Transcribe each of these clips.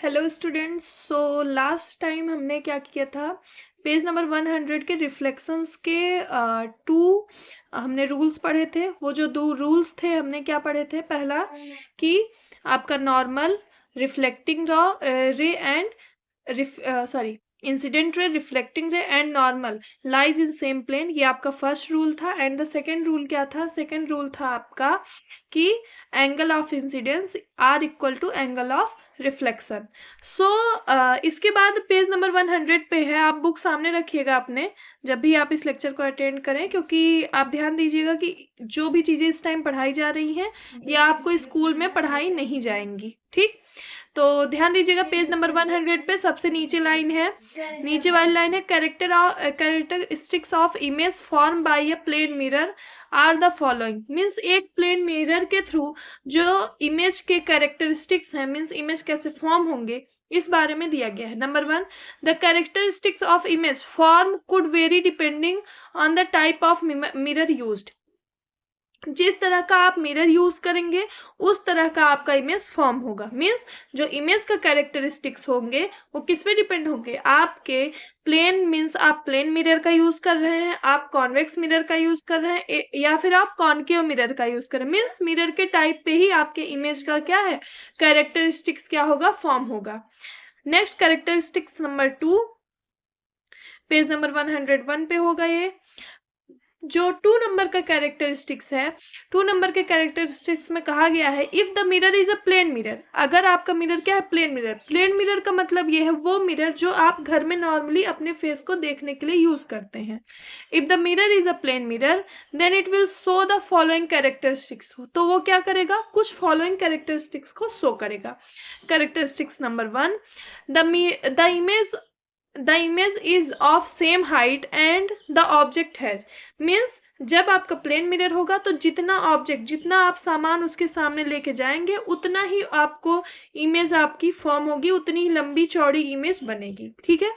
Hello students. So last time हमने क्या किया था, पेज नंबर 100 के रिफ्लेक्शंस के टू हमने रूल्स पढ़े थे। वो जो दो रूल्स थे हमने क्या पढ़े थे, पहला कि आपका normal, reflecting ray and incident ray, reflecting ray and normal lies in same plane, ये आपका फर्स्ट रूल था। एंड द सेकेंड रूल क्या था, सेकेंड रूल था आपका कि angle of incidence are equal to angle of reflection. So इसके बाद पेज नंबर 100 पे है, आप बुक सामने रखिएगा अपने जब भी आप इस लेक्चर को अटेंड करें, क्योंकि आप ध्यान दीजिएगा कि जो भी चीज़ें इस टाइम पढ़ाई जा रही हैं ये आपको स्कूल में पढ़ाई नहीं जाएंगी। ठीक, तो ध्यान दीजिएगा। पेज नंबर 100 पे सबसे नीचे लाइन है, नीचे वाली लाइन है, characteristics of image form by a plane mirror are the following. Means एक प्लेन मिरर के थ्रू जो इमेज के कैरेक्टरिस्टिक्स हैं, मीन्स इमेज कैसे फॉर्म होंगे, इस बारे में दिया गया है। Number 1, the characteristics of image form could vary depending on the type of mirror used. जिस तरह का आप मिरर यूज करेंगे उस तरह का आपका इमेज फॉर्म होगा। मीन्स जो इमेज का कैरेक्टरिस्टिक्स होंगे वो किस पे डिपेंड होंगे, आपके प्लेन, मीन्स आप प्लेन मिरर का यूज कर रहे हैं, आप कॉन्वेक्स मिरर का यूज कर रहे हैं, या फिर आप कॉनकेव मिरर का यूज कर रहे हैं। मीन्स मिरर के टाइप पे ही आपके इमेज का क्या है, कैरेक्टरिस्टिक्स क्या होगा, फॉर्म होगा। Next, characteristics number 2, page number 101 पे होगा। ये जो 2 नंबर का कैरेक्टरिस्टिक्स है, 2 नंबर के कैरेक्टरिस्टिक्स में कहा गया है, if the mirror is a plane mirror, अगर आपका मिरर क्या है, प्लेन मिरर। प्लेन मिरर का मतलब ये है वो मिरर जो आप घर में नॉर्मली अपने फेस को देखने के लिए यूज करते हैं। If the mirror is a plane mirror then it will show the following characteristics, तो वो क्या करेगा, कुछ फॉलोइंग कैरेक्टरिस्टिक्स को शो करेगा। Characteristics number 1, the image is of same height and the object has, means जब आपका प्लेन मिरर होगा तो जितना ऑब्जेक्ट, जितना आप सामान उसके सामने लेके जाएंगे उतना ही आपको इमेज आपकी फॉर्म होगी, उतनी ही लंबी चौड़ी इमेज बनेगी। ठीक है।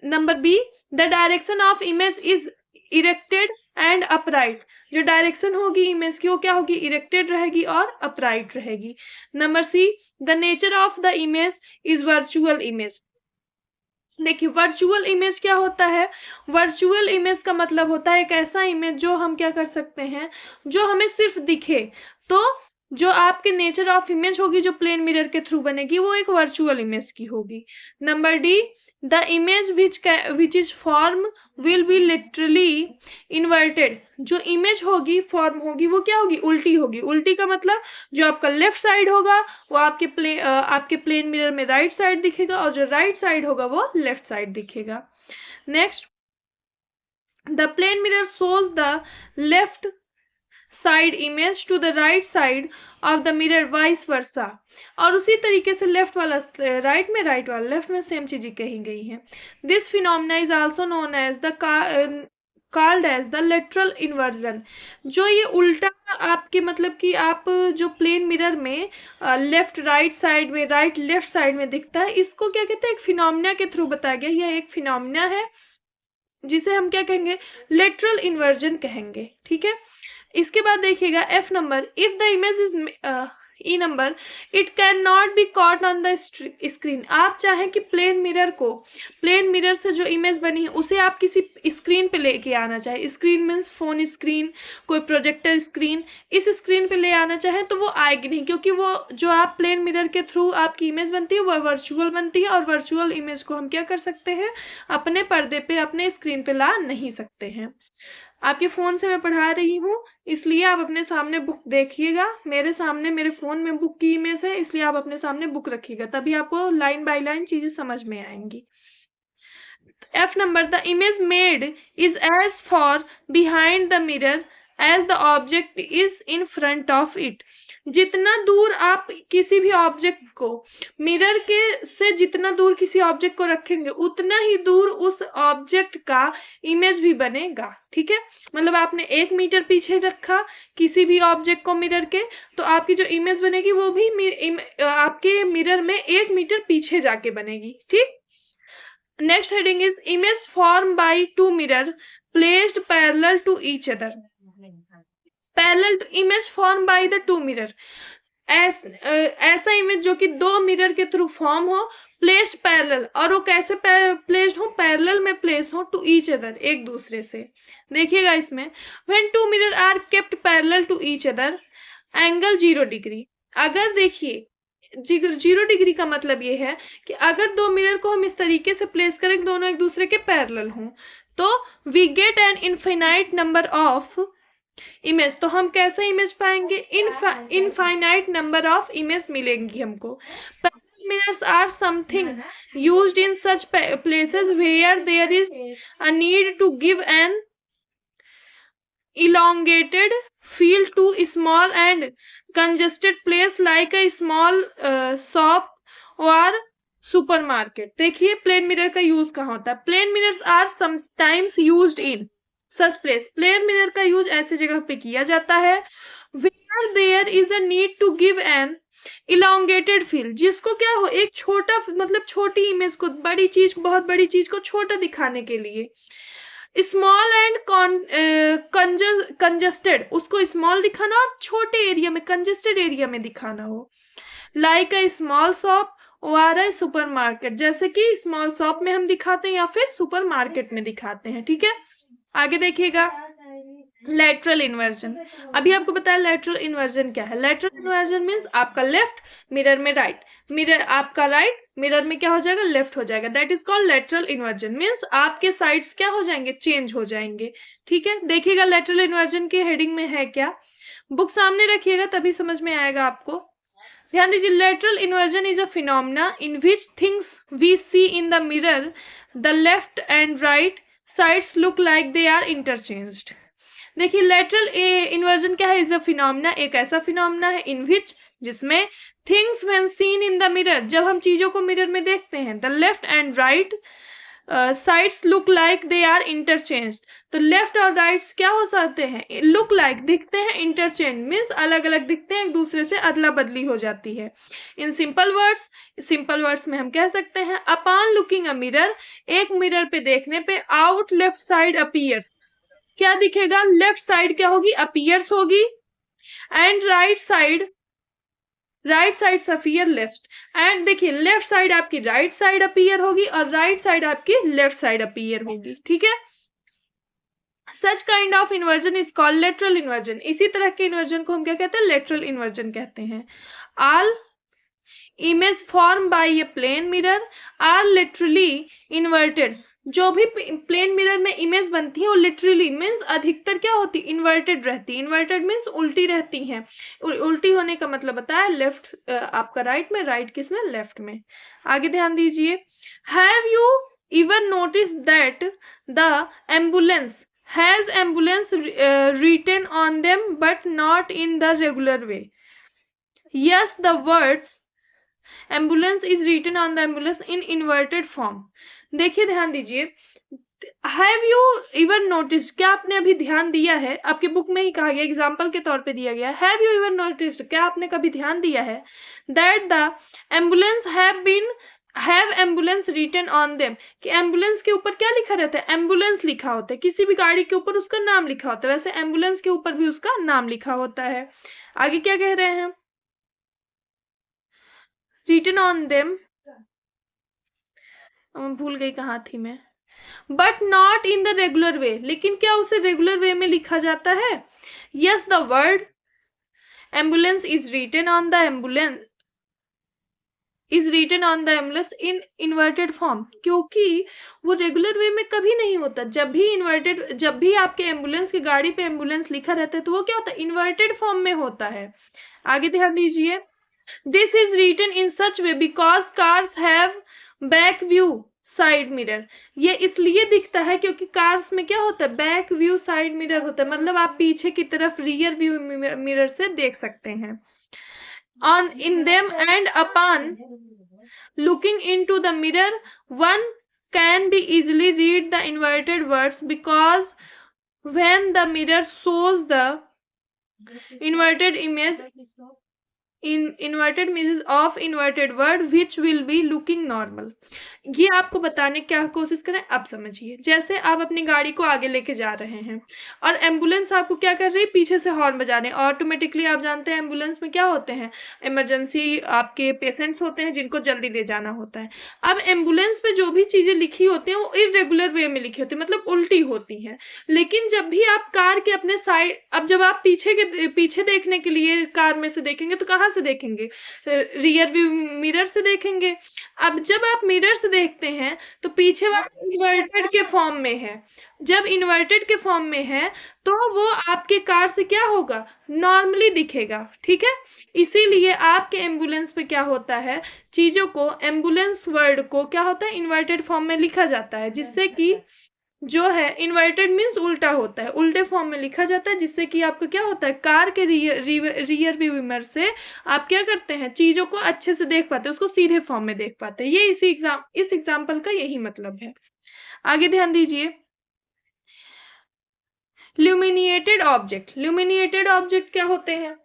Number B, the direction of image is erected and upright, जो डायरेक्शन होगी इमेज की वो क्या होगी, इरेक्टेड रहेगी और अपराइट रहेगी। Number C, the nature of the image is virtual image. देखिए वर्चुअल इमेज क्या होता है, वर्चुअल इमेज का मतलब होता है एक ऐसा इमेज जो हम क्या कर सकते हैं, जो हमें सिर्फ दिखे। तो जो आपके नेचर ऑफ इमेज होगी जो प्लेन मिरर के थ्रू बनेगी वो एक वर्चुअल इमेज की होगी। Number D, the image which is form will be literally inverted, जो इमेज होगी, फॉर्म होगी, वो क्या होगी, उल्टी होगी। उल्टी का मतलब जो आपका लेफ्ट साइड होगा वो आपके प्लेन मिरर में राइट साइड दिखेगा, और जो राइट साइड होगा वो लेफ्ट साइड दिखेगा। Next, the plane mirror shows the left side image to the right side of the mirror, vice versa, और उसी तरीके से लेफ्ट वाला राइट में, राइट वाला लेफ्ट में, सेम चीजें कही गई हैं। This phenomena is also known as the called as the lateral inversion, जो ये उल्टा आपके मतलब कि आप जो प्लेन मिरर में लेफ्ट राइट साइड में, राइट लेफ्ट साइड में दिखता है, इसको क्या कहते हैं, एक फिनोमिना के थ्रू बताया गया। यह एक फिनोमिना है जिसे हम क्या कहेंगे, लेटरल इन्वर्जन कहेंगे। ठीक है। इसके बाद देखिएगा F number, if the image is E number it can not be caught on the screen. आप चाहें कि प्लेन मिरर से जो इमेज बनी है उसे आप किसी स्क्रीन पे लेके आना चाहे, स्क्रीन मीन्स फोन स्क्रीन, कोई प्रोजेक्टर स्क्रीन, इस स्क्रीन पे ले आना चाहें तो वो आएगी नहीं, क्योंकि वो जो आप प्लेन मिरर के थ्रू आपकी इमेज बनती है वो वर्चुअल बनती है, और वर्चुअल इमेज को हम क्या कर सकते हैं, अपने पर्दे पे, अपने स्क्रीन पे ला नहीं सकते हैं। आपके फ़ोन से मैं पढ़ा रही हूँ इसलिए आप अपने सामने बुक देखिएगा, मेरे सामने मेरे फ़ोन में बुक की इमेज है इसलिए आप अपने सामने बुक रखिएगा, तभी आपको लाइन बाय लाइन चीज़ें समझ में आएंगी। F number, the image made is as far behind the mirror as the object is in front of it. जितना दूर आप किसी भी ऑब्जेक्ट को मिरर के से जितना दूर किसी ऑब्जेक्ट को रखेंगे उतना ही दूर उस ऑब्जेक्ट का इमेज भी बनेगा। ठीक है, मतलब आपने 1 मीटर पीछे रखा किसी भी ऑब्जेक्ट को मिरर के, तो आपकी जो इमेज बनेगी वो भी आपके मिरर में 1 मीटर पीछे जाके बनेगी। ठीक। Next heading is image formed by two mirror placed parallel to each other. Parallel to image formed by the two mirror. ऐसा इमेज जो कि दो मिरर के थ्रू फॉर्म हो, प्लेस्ड पैरेलल, और वो कैसे प्लेस्ड हो, पैरेलल में प्लेस हो टू ईच अदर, एक दूसरे से। देखिएगा इसमें, when two mirror are kept parallel to each other, angle 0 degree. अगर देखिए 0 डिग्री का मतलब ये है कि अगर दो मिरर को हम इस तरीके से प्लेस करें, दोनों एक दूसरे के पैरेलल हों, तो we get an infinite number of image. तो हम कैसे इमेज पाएंगे, इनफाइनाइट नंबर ऑफ इमेज मिलेंगी हमको। Mirrors are something used in such places where there is a need to give an elongated field to small and congested place like a small shop or supermarket। देखिए plane mirror का use कहाँ होता है, plane mirrors are sometimes used in such place. Plane mirror का use ऐसी जगह पे किया जाता है where there is a need to give an elongated field, जिसको क्या हो, एक छोटा मतलब छोटी इमेज को, बड़ी चीज, बहुत बड़ी चीज को छोटा दिखाने के लिए। स्मॉल एंड कंजेस्टेड, उसको स्मॉल दिखाना और छोटे एरिया में, कंजेस्टेड एरिया में दिखाना हो। लाइक अ स्मॉल शॉप और अ सुपर मार्केट, जैसे कि स्मॉल शॉप में हम दिखाते हैं या फिर सुपर मार्केट में दिखाते हैं। ठीक है, आगे देखिएगा लेटरल इन्वर्जन। अभी आपको बताया लेटरल इन्वर्जन क्या है। लेटरल इन्वर्जन मीन्स आपका लेफ्ट मिरर में राइट, मिरर आपका राइट मिरर में क्या हो जाएगा, लेफ्ट हो जाएगा। That is called lateral inversion, means आपके साइड्स क्या हो जाएंगे, चेंज हो जाएंगे। ठीक है, देखिएगा लेटरल इन्वर्जन की हेडिंग में है क्या, बुक सामने रखिएगा तभी समझ में आएगा आपको। ध्यान दीजिए, lateral inversion is a phenomena in which things we see in the mirror the left and right sides look like they are interchanged. देखिए लेटरल इन्वर्जन क्या है, इज अ फिनोमेना, एक ऐसा फिनोमेना है इन विच, जिसमें things when seen in the mirror, जब हम चीजों को मिरर में देखते हैं, the left and right sides look like they are interchanged, तो लेफ्ट और राइट्स क्या हो सकते हैं, लुक लाइक दिखते हैं, इंटरचेंज मीन्स अलग अलग दिखते हैं, एक दूसरे से अदला बदली हो जाती है। इन सिंपल वर्ड्स में हम कह सकते हैं, अपॉन लुकिंग अ मिरर, एक मिरर पे देखने पे, आउट लेफ्ट साइड अपीयर्स, क्या दिखेगा, लेफ्ट साइड क्या होगी, अपीयर्स होगी, and right side appear left, and देखिए लेफ्ट साइड आपकी राइट साइड अपीयर होगी और राइट साइड आपकी लेफ्ट साइड अपीयर होगी। ठीक है, such kind of inversion is called lateral inversion. इसी तरह के इन्वर्जन को हम क्या कहते हैं, लेटरल इन्वर्जन कहते हैं। All image form by a plane mirror are literally inverted, जो भी प्लेन मिरर में इमेज बनती है वो लिटरली मीन्स अधिकतर क्या होती, इन्वर्टेड रहती है। इन्वर्टेड मीन्स उल्टी रहती हैं। उल्टी होने का मतलब बताया, लेफ्ट आपका राइट में, राइट किसमें, लेफ्ट में। आगे ध्यान दीजिए, have you even notice that the ambulance has ambulance written on them but not in the regular way? Yes, the words ambulance is written on the ambulance in inverted form। देखिए ध्यान दीजिए, have you even notice, क्या आपने अभी ध्यान दिया है, आपके बुक में ही कहा गया, एग्जाम्पल के तौर पे दिया गया, हैव यू इवन नोटिस, क्या आपने कभी ध्यान दिया है, that the ambulance have ambulance written on them, कि एम्बुलेंस के ऊपर क्या लिखा रहता है, एम्बुलेंस लिखा होता है, किसी भी गाड़ी के ऊपर उसका नाम लिखा होता है, वैसे एम्बुलेंस के ऊपर भी उसका नाम लिखा होता है। आगे क्या कह रहे हैं, रिटन ऑन देम, भूल गई कहाँ थी मैं, but not in the regular way, लेकिन क्या उसे रेगुलर वे में लिखा जाता है। Yes, the word ambulance is written on the ambulance in inverted form, क्योंकि वो रेगुलर वे में कभी नहीं होता। जब भी आपके एम्बुलेंस की गाड़ी पे एम्बुलेंस लिखा रहता है तो वो क्या होता है, इन्वर्टेड फॉर्म में होता है। आगे ध्यान दीजिए, this is written in such way because cars have back view side mirror, ये इसलिए दिखता है क्योंकि कार्स में क्या होता है, बैक व्यू साइड मिरर होता है, मतलब आप पीछे की तरफ रियर व्यू मिरर से देख सकते हैं। On in them and upon looking into the mirror one can be easily read the inverted words because when the mirror shows the inverted image inverted means of inverted word which will be looking normal. ये आपको बताने की क्या कोशिश करें, अब समझिए। जैसे आप अपनी गाड़ी को आगे लेके जा रहे हैं और एम्बुलेंस आपको क्या कर रही है, पीछे से हॉर्न बजा रहे हैं। ऑटोमेटिकली आप जानते हैं एम्बुलेंस में क्या होते हैं, इमरजेंसी आपके पेशेंट्स होते हैं जिनको जल्दी ले जाना होता है। अब एम्बुलेंस में जो भी चीजें लिखी होती हैं वो इरेगुलर वे में लिखी होती है, मतलब उल्टी होती हैं। लेकिन जब भी आप कार के अपने साइड, अब जब आप पीछे देखने के लिए कार में से देखेंगे तो कहाँ से देखेंगे, रियर व्यू मिरर से देखेंगे। अब जब आप मिरर से देखते हैं तो पीछे वाला इन्वर्टेड के फॉर्म में है। जब इन्वर्टेड के फॉर्म में है तो वो आपके कार से क्या होगा, नॉर्मली दिखेगा, ठीक है। इसीलिए आपके एम्बुलेंस में क्या होता है, चीजों को, एम्बुलेंस वर्ड को क्या होता है, इन्वर्टेड फॉर्म में लिखा जाता है, जिससे कि जो है इन्वर्टेड मीन्स उल्टा होता है, उल्टे फॉर्म में लिखा जाता है, जिससे कि आपका क्या होता है, कार के रियर व्यू मिरर से आप क्या करते हैं, चीजों को अच्छे से देख पाते हैं, उसको सीधे फॉर्म में देख पाते हैं। ये इस एग्जाम्पल का यही मतलब है। आगे ध्यान दीजिए, ल्यूमिनेटेड ऑब्जेक्ट। ल्यूमिनेटेड ऑब्जेक्ट क्या होते हैं,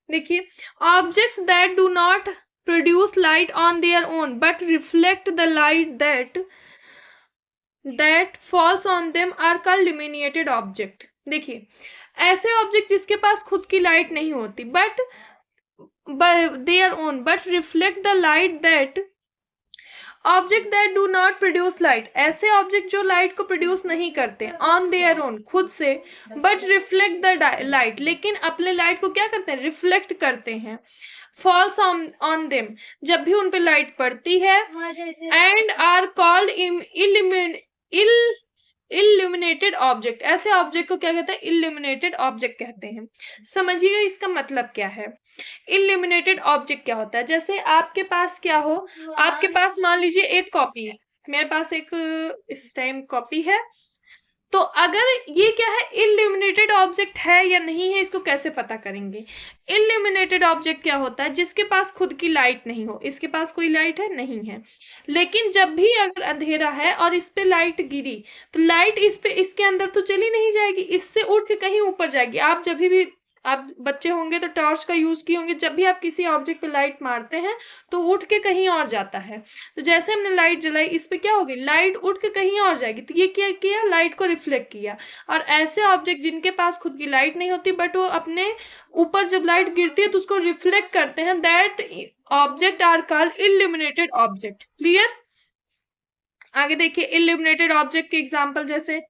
देखिए, objects that do not produce light on their own but reflect the light that falls on them are called illuminated object। देखिए, ऐसे ऑब्जेक्ट जिसके पास खुद की लाइट नहीं होती but their own but reflect the light that object that do not produce light, ऐसे object जो light को प्रोड्यूस नहीं करते ऑन देयर ओन, खुद से, बट रिफ्लेक्ट द लाइट, लेकिन अपने लाइट को क्या करते हैं, रिफ्लेक्ट करते हैं। फॉल्स ऑन देम, जब भी उन पे लाइट पड़ती है, and are called illuminated object. ऐसे ऑब्जेक्ट को क्या कहते हैं, इल्यूमिनेटेड ऑब्जेक्ट कहते हैं। समझिएगा इसका मतलब क्या है। इल्यूमिनेटेड ऑब्जेक्ट क्या होता है, जैसे आपके पास क्या हो, आपके पास मान लीजिए एक कॉपी है, मेरे पास एक इस टाइम कॉपी है, तो अगर ये क्या है, इल्यूमिनेटेड ऑब्जेक्ट है या नहीं है, इसको कैसे पता करेंगे। इल्यूमिनेटेड ऑब्जेक्ट क्या होता है, जिसके पास खुद की लाइट नहीं हो, इसके पास कोई लाइट है नहीं है, लेकिन जब भी अगर अंधेरा है और इस पे लाइट गिरी तो लाइट इसके अंदर तो चली नहीं जाएगी, इससे उठ के कहीं ऊपर जाएगी। आप जब भी, आप बच्चे होंगे तो टॉर्च का यूज किए होंगे, जब भी आप किसी ऑब्जेक्ट पे लाइट मारते हैं तो उठ के कहीं और जाता है। तो जैसे हमने लाइट जलाई, इस पे क्या होगी, लाइट उठ के कहीं और जाएगी, तो ये क्या किया, लाइट को रिफ्लेक्ट किया। और ऐसे ऑब्जेक्ट जिनके पास खुद की लाइट नहीं होती बट वो अपने ऊपर जब लाइट गिरती है तो उसको रिफ्लेक्ट करते हैं, that object are called illuminated object. Clear. आगे देखिए, इल्यूमिनेटेड ऑब्जेक्ट के एग्जाम्पल जैसे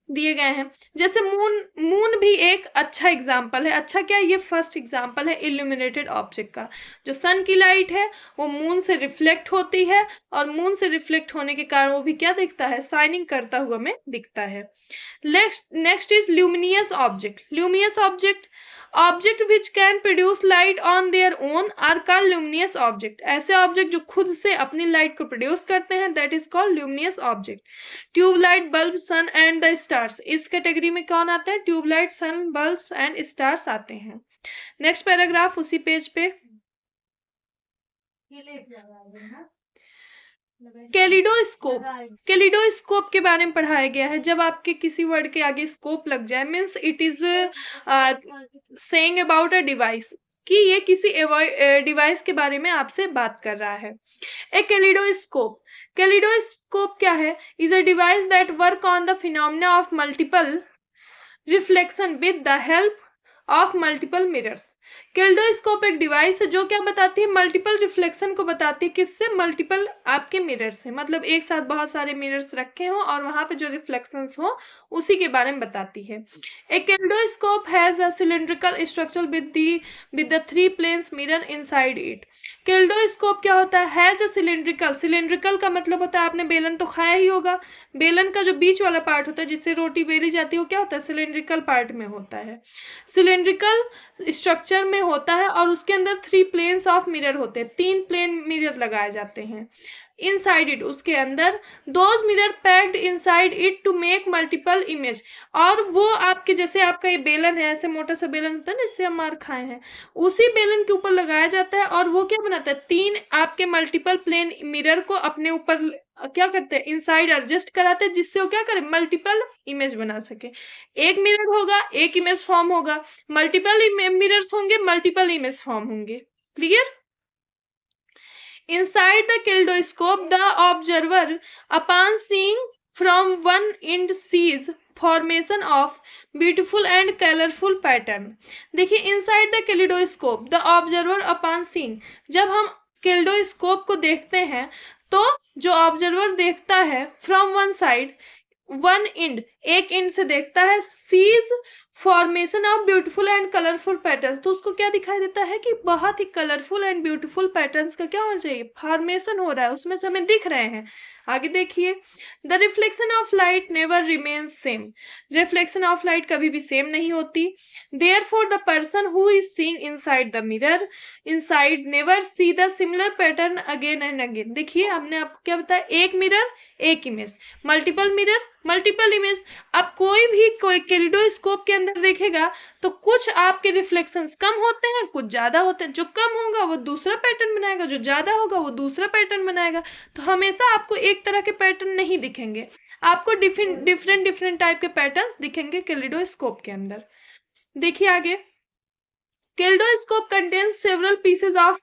दिए गए हैं, जैसे मून भी एक अच्छा एग्जाम्पल है। अच्छा क्या, ये फर्स्ट एग्जाम्पल है इल्यूमिनेटेड ऑब्जेक्ट का। जो सन की लाइट है वो मून से रिफ्लेक्ट होती है, और मून से रिफ्लेक्ट होने के कारण वो भी क्या दिखता है, शाइनिंग करता हुआ हमें दिखता है। Next is luminous object. Luminous object which can produce light on their own are called luminous object. ऐसे ऑब्जेक्ट जो खुद से अपनी लाइट को प्रोड्यूस करते हैं, that is called luminous object. Tubelight, bulb, sun and the stars, इस category में कौन आता है, tubelight, sun, bulbs and stars आते हैं। नेक्स्ट पैराग्राफ उसी पेज पे, कैलिडोस्कोप। कैलिडोस्कोप के बारे में पढ़ाया गया है। जब आपके किसी वर्ड के आगे स्कोप लग जाए, means it is saying about a device, कि ये किसी डिवाइस के बारे में आपसे बात कर रहा है। ए कैलिडोस्कोप, कैलिडोस्कोप क्या है, is a device that work on the phenomena of multiple reflection with the help of multiple mirrors. Kaleidoscope एक डिवाइस है जो क्या बताती है, मल्टीपल रिफ्लेक्शन को बताती है। किससे, मल्टीपल आपके मिरर से, मतलब एक साथ बहुत सारे मिरर्स रखे हो और वहां पे जो रिफ्लेक्शंस हो उसी के बारे में बताती है। A kaleidoscope has a cylindrical structure with the 3 planes mirror inside it. Kaleidoscope क्या होता है, हैज अ सिलिंड्रिकल, सिलिंड्रिकल का मतलब होता है, आपने बेलन तो खाया ही होगा, बेलन का जो बीच वाला पार्ट होता है जिससे रोटी बेली जाती है वो क्या होता है, सिलिंड्रिकल पार्ट में होता है, सिलिंड्रिकल स्ट्रक्चर में होता है, और उसके अंदर 3 प्लेन्स ऑफ मिरर होते हैं, 3 प्लेन मिरर लगाए जाते हैं। inside it, उसके अंदर, those mirror packed inside it to make multiple image, और वो आपके जैसे आपका ये बेलन है, ऐसे मोटा सा बेलन होता है ना जिससे हम मार खाए हैं, उसी बेलन के ऊपर लगाया जाता है और वो क्या बनाता है, 3 आपके मल्टीपल प्लेन मिरर को अपने ऊपर क्या करते हैं, इनसाइड एडजस्ट कराते हैं, जिससे वो क्या करे, मल्टीपल इमेज बना सके। एक मिरर होगा, एक इमेज फॉर्म होगा, मल्टीपल मिरर्स होंगे, मल्टीपल इमेज फॉर्म होंगे। Clear? Inside the kaleidoscope, the observer, upon seeing from one end, sees formation of beautiful and colorful pattern. देखिए, inside the kaleidoscope, the observer upon seeing, जब हम kaleidoscope को देखते हैं तो जो ऑब्जर्वर देखता है from one side, one end, एक एंड से देखता है, sees formation of beautiful and colourful patterns, तो उसको क्या दिखाई देता है कि बहुत ही कलरफुल एंड ब्यूटीफुल पैटर्न्स का क्या होना चाहिए, फॉर्मेशन हो रहा है, उसमें से हमें दिख रहे हैं। आगे देखिए, the reflection of light never remains same, reflection of light कभी भी सेम नहीं होती। Therefore the person who is seeing inside the mirror inside never see the similar pattern again and again. देखिए, हमने आपको क्या बताया, एक मिरर एक image, multiple mirror multiple image. अब कोई कैलिडोस्कोप के अंदर देखेगा तो कुछ आपके रिफ्लेक्शंस कम होते हैं, कुछ ज्यादा होते हैं, जो कम होगा वो दूसरा पैटर्न बनाएगा, जो ज्यादा होगा वो दूसरा पैटर्न बनाएगा। तो हमेशा आपको एक तरह के पैटर्न नहीं दिखेंगे, आपको डिफरेंट टाइप के पैटर्न्स दिखेंगे कैलिडोस्कोप के अंदर। देखिए आगे, kaleidoscope contains several pieces of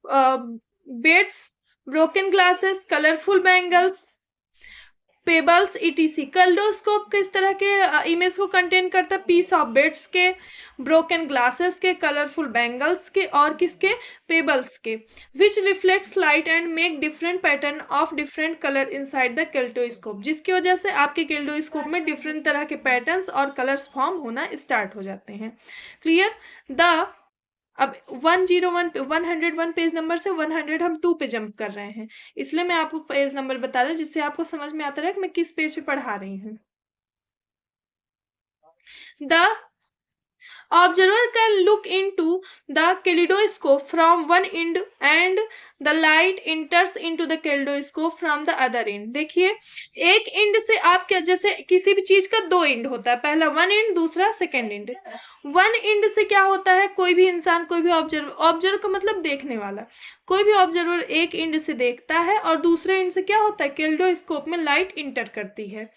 beads, broken glasses, colourful bangles, pebbles etc. Kaleidoscope किस तरह के इमेज को कंटेन करता है, पीस ऑफ बेड्स के, ब्रोकन ग्लासेस के, कलरफुल बैंगल्स के और किसके, पेबल्स के, which reflects light and make different pattern of different colour inside the kaleidoscope, जिसकी वजह से आपके कैलिडोस्कोप में डिफरेंट तरह के पैटर्न्स और कलर्स फॉर्म होना स्टार्ट हो जाते हैं। क्लियर? अब 101 पेज नंबर से 102 पे जंप कर रहे हैं, इसलिए मैं आपको पेज नंबर बता रहा हूँ जिससे आपको समझ में आता रहे कि मैं किस पेज पे पढ़ा रही हूँ। The observer can look into the kaleidoscope from one end and the light enters into the kaleidoscope from the other end। देखिए, एक एंड से आप क्या, जैसे किसी भी चीज का दो एंड होता है, पहला वन एंड, दूसरा सेकेंड एंड। वन एंड से क्या होता है, कोई भी इंसान, कोई भी ऑब्जर्वर, ऑब्जर्वर का मतलब देखने वाला, कोई भी ऑब्जर्वर एक एंड से देखता है और दूसरे एंड से क्या होता है, कैलिडोस्कोप में लाइट इंटर करती है।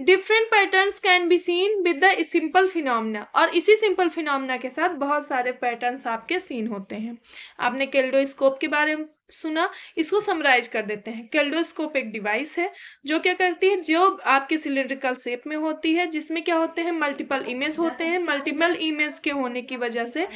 Different patterns can be seen with the simple phenomena, और इसी सिंपल फिनोमिना के साथ बहुत सारे पैटर्न्स आपके सीन होते हैं। आपने कैलिडोस्कोप के बारे में सुना, इसको समराइज कर देते हैं। कैलिडोस्कोप एक डिवाइस है जो क्या करती है, जो आपके सिलिंड्रिकल शेप में होती है, जिसमें क्या होते हैं, मल्टीपल इमेज होते हैं। मल्टीपल इमेज के होने की वजह से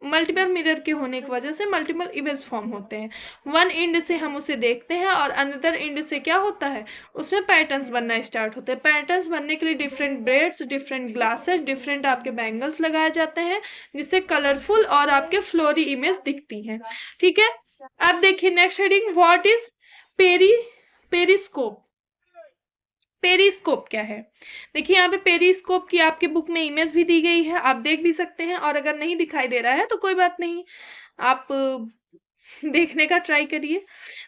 मल्टीपल मिरर के होने की वजह से मल्टीपल इमेज फॉर्म होते हैं। वन एंड से हम उसे देखते हैं और अनदर एंड से क्या होता है, उसमें पैटर्न्स बनना स्टार्ट होते हैं। पैटर्न्स बनने के लिए different breads, different glasses, different आपके बैंगल्स लगाए जाते हैं, जिससे कलरफुल और आपके फ्लोरी इमेज दिखती हैं। ठीक है, अब देखिए next heading, what is periscope. Periscope क्या है, देखिए यहाँ पे पेरिस्कोप की आपके बुक में इमेज भी दी गई है, आप देख भी सकते हैं, और अगर नहीं दिखाई दे रहा है तो कोई बात नहीं, आप देखने का ट्राई करिए।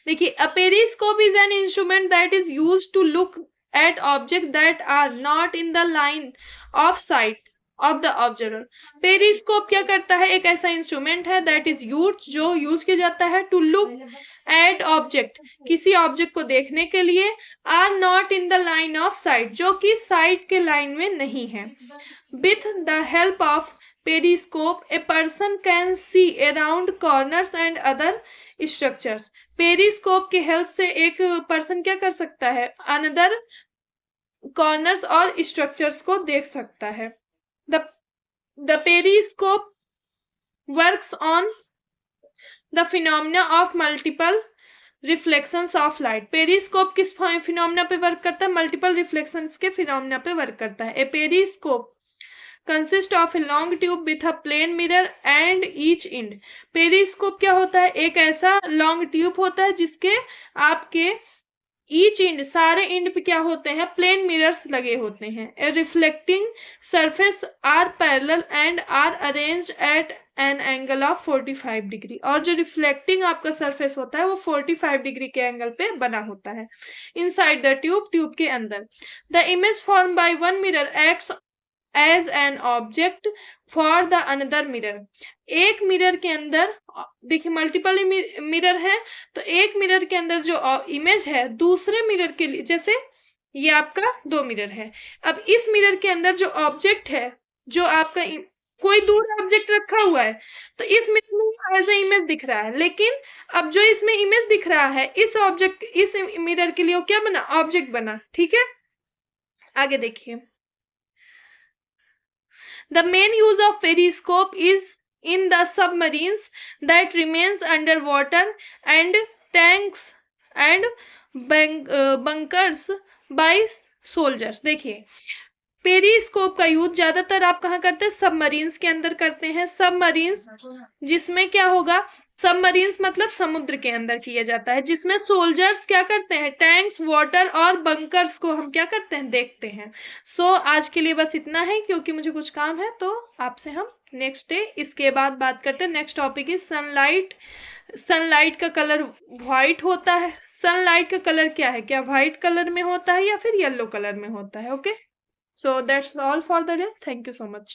देखिए, a periscope is an instrument that is used to look at object that are not in the line of sight of the observer. Periscope क्या करता है, एक ऐसा इंस्ट्रूमेंट है दैट इज जो यूज किया जाता है टू लुक एट ऑब्जेक्ट, किसी ऑब्जेक्ट को देखने के लिए, are not in the line of sight, जो कि साइट के लाइन में नहीं है। With the help of periscope a person can see around corners and other structures. Periscope के हेल्प से एक पर्सन क्या कर सकता है, अनदर कॉर्नर्स और स्ट्रक्चर्स को देख सकता है। The periscope works on the phenomena of multiple reflections of light। Periscope किस फिनोमिना पे वर्क करता है, मल्टीपल रिफ्लेक्शंस के फिनोमिना पे वर्क करता है। A periscope consist of a long tube with a plane mirror and each end. Periscope क्या होता है, एक ऐसा लॉन्ग ट्यूब होता है जिसके आपके ईच एंड, सारे एंड पे क्या होते हैं, प्लेन मिरर्स लगे होते हैं। A reflecting surface are parallel and are arranged at an angle of 45 degree, और जो रिफ्लेक्टिंग आपका सरफेस होता है वो 45 डिग्री के एंगल पे बना होता है। इनसाइड द ट्यूब, ट्यूब के अंदर, the image form by one mirror acts as an object for the another mirror. एक मिरर के अंदर देखिए मल्टीपल मिरर है, तो एक मिरर के अंदर जो इमेज है दूसरे मिरर के लिए, जैसे ये आपका 2 मिरर है, अब इस मिरर के अंदर जो ऑब्जेक्ट है, जो आपका कोई दूर ऑब्जेक्ट रखा हुआ है, तो इस मिरर में एज ए इमेज दिख रहा है, लेकिन अब जो इसमें इमेज दिख रहा है इस ऑब्जेक्ट, इस मिरर के लिए वो क्या बना, ऑब्जेक्ट बना। ठीक है, आगे देखिए। The main use of periscope is in the submarines that remains underwater and tanks and bunkers by soldiers। देखिए पेरिस्कोप का यूज ज्यादातर आप कहाँ करते हैं, सबमरीन्स के अंदर करते हैं। सबमरीन्स जिसमें क्या होगा, सबमरीन्स मतलब समुद्र के अंदर किया जाता है, जिसमें सोल्जर्स क्या करते हैं, टैंक्स, वाटर और बंकर्स को हम क्या करते हैं, देखते हैं। सो आज के लिए बस इतना है, क्योंकि मुझे कुछ काम है, तो आपसे हम नेक्स्ट डे इसके बाद बात करते हैं। Next topic is sunlight. Sunlight का कलर व्हाइट होता है। सनलाइट का कलर क्या है, क्या व्हाइट कलर में होता है या फिर येलो कलर में होता है। Okay, so that's all for the day. Thank you so much.